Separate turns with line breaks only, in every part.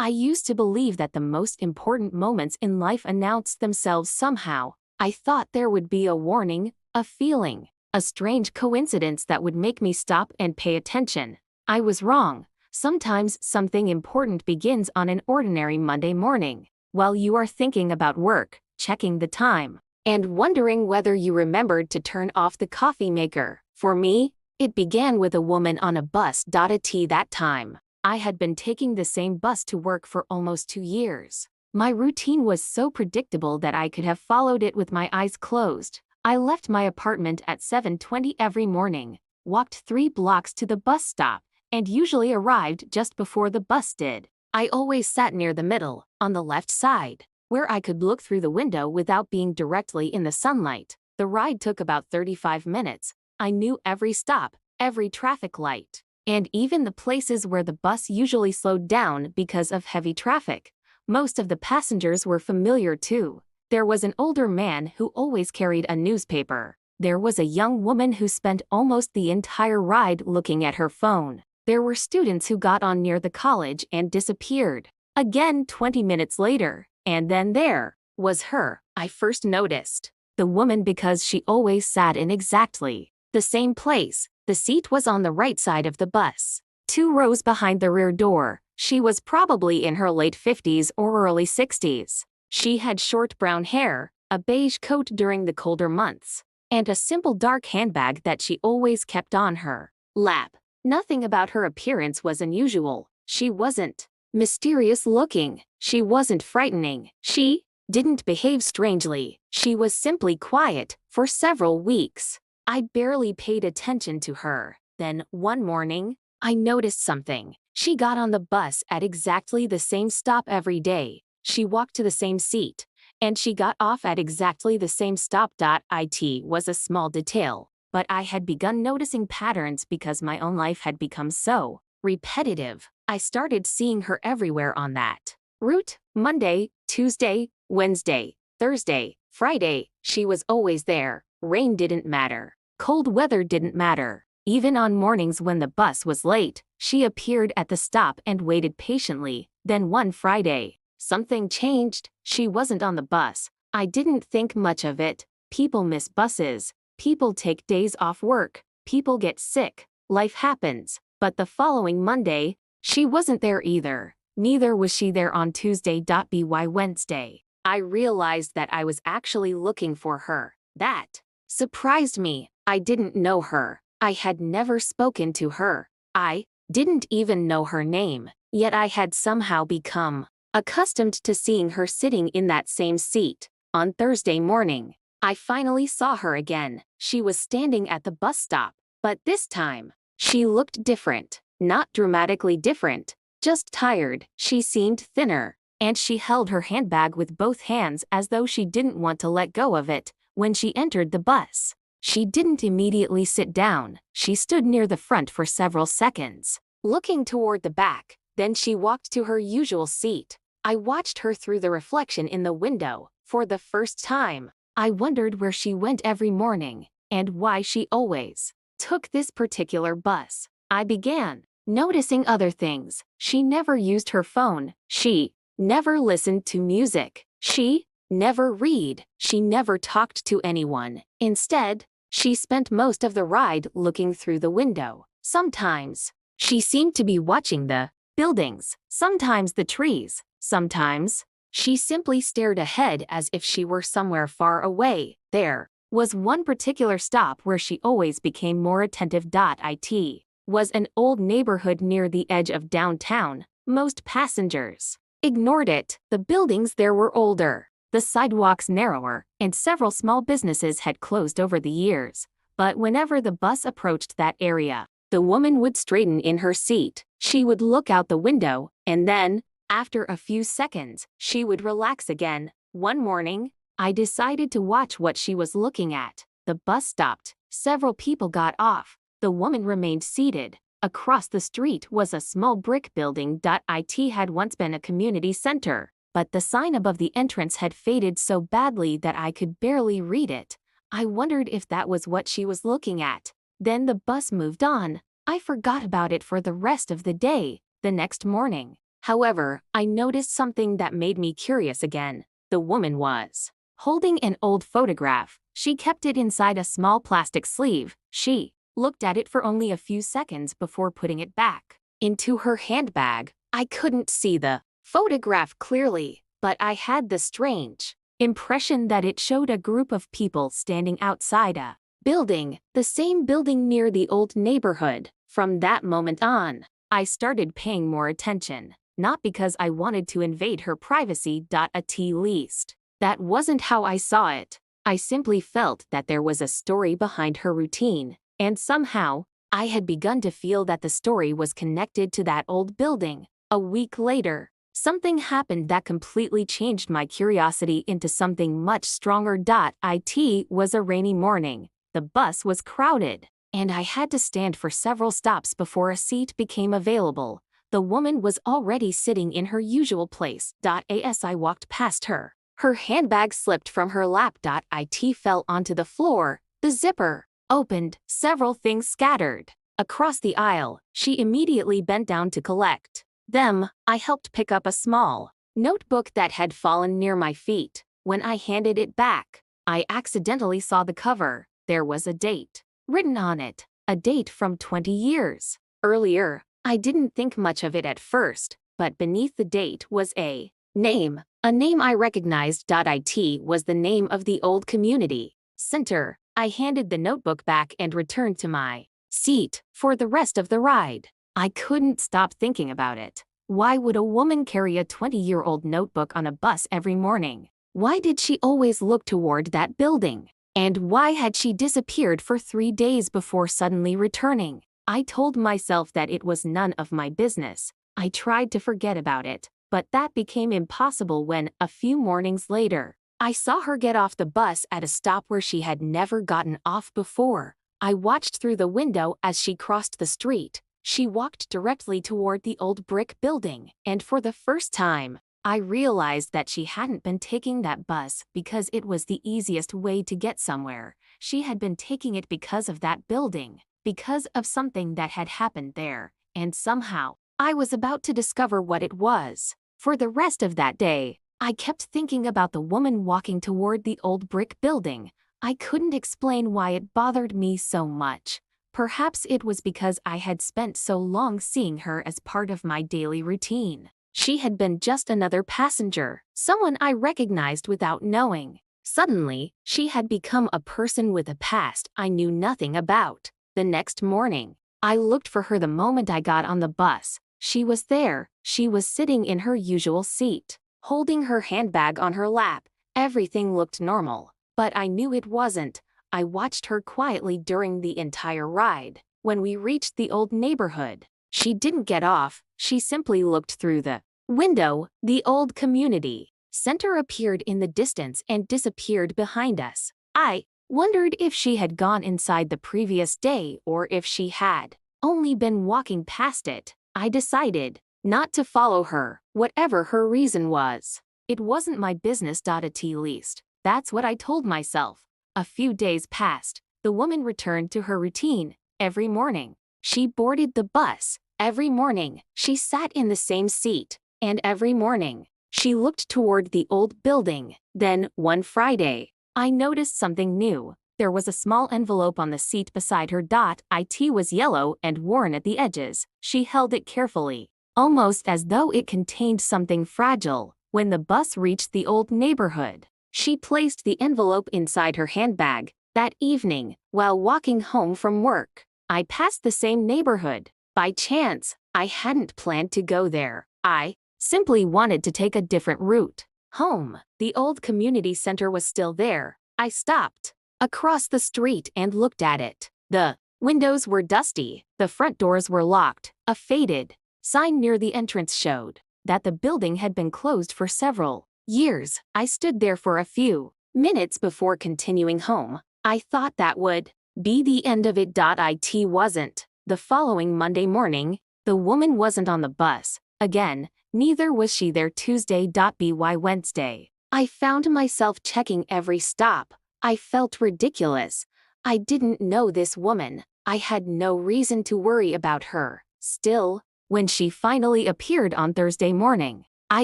I used to believe that the most important moments in life announced themselves somehow. I thought there would be a warning, a feeling, a strange coincidence that would make me stop and pay attention. I was wrong. Sometimes something important begins on an ordinary Monday morning, while you are thinking about work, checking the time, and wondering whether you remembered to turn off the coffee maker. For me, it began with a woman on a bus. At that time, I had been taking the same bus to work for almost 2 years. My routine was so predictable that I could have followed it with my eyes closed. I left my apartment at 7:20 every morning, walked 3 blocks to the bus stop, and usually arrived just before the bus did. I always sat near the middle, on the left side, where I could look through the window without being directly in the sunlight. The ride took about 35 minutes. I knew every stop, every traffic light, and even the places where the bus usually slowed down because of heavy traffic. Most of the passengers were familiar too. There was an older man who always carried a newspaper. There was a young woman who spent almost the entire ride looking at her phone. There were students who got on near the college and disappeared. Again 20 minutes later, and then there was her I first noticed. The woman, because she always sat in exactly the same place. The seat was on the right side of the bus, 2 rows behind the rear door. She was probably in her late 50s or early 60s. She had short brown hair, a beige coat during the colder months, and a simple dark handbag that she always kept on her lap. Nothing about her appearance was unusual. She wasn't mysterious looking. She wasn't frightening. She didn't behave strangely. She was simply quiet for several weeks. I barely paid attention to her. Then, one morning, I noticed something. She got on the bus at exactly the same stop every day. She walked to the same seat, and she got off at exactly the same stop. It was a small detail, but I had begun noticing patterns because my own life had become so repetitive. I started seeing her everywhere on that route. Monday, Tuesday, Wednesday, Thursday, Friday. She was always there. Rain didn't matter. Cold weather didn't matter. Even on mornings when the bus was late, she appeared at the stop and waited patiently. Then one Friday, something changed. She wasn't on the bus. I didn't think much of it. People miss buses. People take days off work. People get sick. Life happens. But the following Monday, she wasn't there either. Neither was she there on Tuesday. By Wednesday, I realized that I was actually looking for her. That surprised me. I didn't know her. I had never spoken to her. I didn't even know her name. Yet I had somehow become accustomed to seeing her sitting in that same seat. On Thursday morning, I finally saw her again. She was standing at the bus stop, but this time, she looked different. Not dramatically different, just tired. She seemed thinner, and she held her handbag with both hands as though she didn't want to let go of it. When she entered the bus, she didn't immediately sit down. She stood near the front for several seconds, looking toward the back. Then she walked to her usual seat. I watched her through the reflection in the window. For the first time, I wondered where she went every morning, and why she always took this particular bus. I began noticing other things. She never used her phone. She never listened to music. She never read. She never talked to anyone. Instead, she spent most of the ride looking through the window. Sometimes, she seemed to be watching the buildings, sometimes the trees. Sometimes, she simply stared ahead as if she were somewhere far away. There was one particular stop where she always became more attentive. It was an old neighborhood near the edge of downtown. Most passengers ignored it. The buildings there were older, the sidewalks narrower, and several small businesses had closed over the years. But whenever the bus approached that area, the woman would straighten in her seat. She would look out the window, and then, after a few seconds, she would relax again. One morning, I decided to watch what she was looking at. The bus stopped. Several people got off. The woman remained seated. Across the street was a small brick building. It had once been a community center, but the sign above the entrance had faded so badly that I could barely read it. I wondered if that was what she was looking at. Then the bus moved on. I forgot about it for the rest of the day. The next morning, However, I noticed something that made me curious again. The woman was holding an old photograph. She kept it inside a small plastic sleeve. She looked at it for only a few seconds before putting it back into her handbag. I couldn't see the photograph clearly, but I had the strange impression that it showed a group of people standing outside a building, the same building near the old neighborhood. From that moment on, I started paying more attention, not because I wanted to invade her privacy. At least, that wasn't how I saw it. I simply felt that there was a story behind her routine, and somehow, I had begun to feel that the story was connected to that old building. A week later, something happened that completely changed my curiosity into something much stronger. It was a rainy morning. The bus was crowded, and I had to stand for several stops before a seat became available. The woman was already sitting in her usual place. As I walked past her, her handbag slipped from her lap. It fell onto the floor. The zipper opened, several things scattered across the aisle. She immediately bent down to collect them. I helped pick up a small notebook that had fallen near my feet. When I handed it back, I accidentally saw the cover. There was a date written on it, a date from 20 years earlier. I didn't think much of it at first, but beneath the date was a name I recognized. It was the name of the old community center. I handed the notebook back and returned to my seat for the rest of the ride. I couldn't stop thinking about it. Why would a woman carry a 20-year-old notebook on a bus every morning? Why did she always look toward that building? And why had she disappeared for 3 days before suddenly returning? I told myself that it was none of my business. I tried to forget about it, but that became impossible when, a few mornings later, I saw her get off the bus at a stop where she had never gotten off before. I watched through the window as she crossed the street. She walked directly toward the old brick building, and for the first time, I realized that she hadn't been taking that bus because it was the easiest way to get somewhere. She had been taking it because of that building, because of something that had happened there, and somehow, I was about to discover what it was. For the rest of that day, I kept thinking about the woman walking toward the old brick building. I couldn't explain why it bothered me so much. Perhaps it was because I had spent so long seeing her as part of my daily routine. She had been just another passenger, someone I recognized without knowing. Suddenly, she had become a person with a past I knew nothing about. The next morning, I looked for her the moment I got on the bus. She was there. She was sitting in her usual seat, holding her handbag on her lap. Everything looked normal, but I knew it wasn't. I watched her quietly during the entire ride. When we reached the old neighborhood, she didn't get off. She simply looked through the window. The old community center appeared in the distance and disappeared behind us. I wondered if she had gone inside the previous day or if she had only been walking past it. I decided not to follow her, whatever her reason was. It wasn't my business. At least, that's what I told myself. A few days passed. The woman returned to her routine. Every morning, she boarded the bus. Every morning, she sat in the same seat. And every morning, she looked toward the old building. Then, one Friday, I noticed something new. There was a small envelope on the seat beside her. It was yellow and worn at the edges. She held it carefully, almost as though it contained something fragile. When the bus reached the old neighborhood, she placed the envelope inside her handbag. That evening, while walking home from work, I passed the same neighborhood. By chance, I hadn't planned to go there. I simply wanted to take a different route home. The old community center was still there. I stopped across the street and looked at it. The windows were dusty. The front doors were locked. A faded sign near the entrance showed that the building had been closed for several years. I stood there for a few minutes before continuing home. I thought that would be the end of it. It wasn't. The following Monday morning, the woman wasn't on the bus again. Neither was she there Tuesday. By Wednesday, I found myself checking every stop. I felt ridiculous. I didn't know this woman. I had no reason to worry about her. Still, When she finally appeared on Thursday morning, I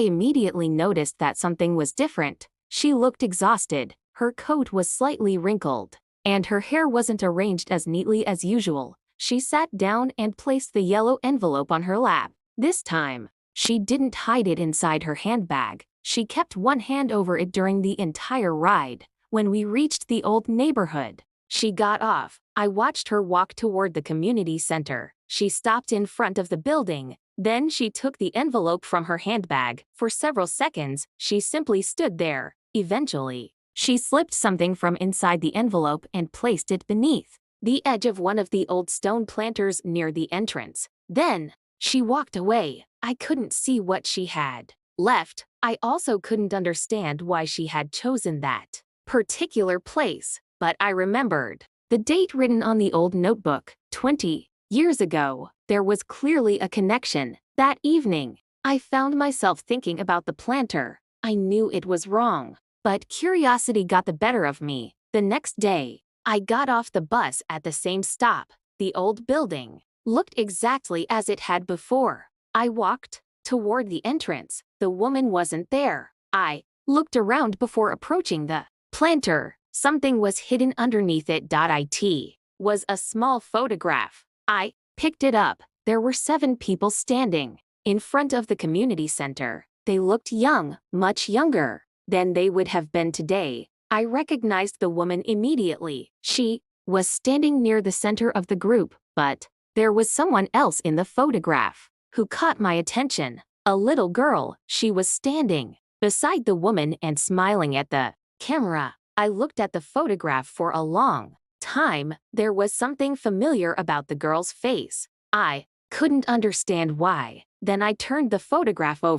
immediately noticed that something was different. She looked exhausted, her coat was slightly wrinkled, and her hair wasn't arranged as neatly as usual. She sat down and placed the yellow envelope on her lap. This time, she didn't hide it inside her handbag. She kept one hand over it during the entire ride. When we reached the old neighborhood, she got off. I watched her walk toward the community center. She stopped in front of the building. Then she took the envelope from her handbag. For several seconds, she simply stood there. Eventually, she slipped something from inside the envelope and placed it beneath the edge of one of the old stone planters near the entrance. Then, she walked away. I couldn't see what she had left. I also couldn't understand why she had chosen that particular place, but I remembered the date written on the old notebook, 20 years ago. There was clearly a connection. That evening, I found myself thinking about the planter. I knew it was wrong, but curiosity got the better of me. The next day, I got off the bus at the same stop. The old building looked exactly as it had before. I walked toward the entrance. The woman wasn't there. I looked around before approaching the planter. Something was hidden underneath it. It was a small photograph. I picked it up. There were 7 people standing in front of the community center. They looked young, much younger than they would have been today. I recognized the woman immediately. She was standing near the center of the group, but there was someone else in the photograph who caught my attention. A little girl. She was standing beside the woman and smiling at the camera. I looked at the photograph for a long time. There was something familiar about the girl's face. I couldn't understand why. Then I turned the photograph over.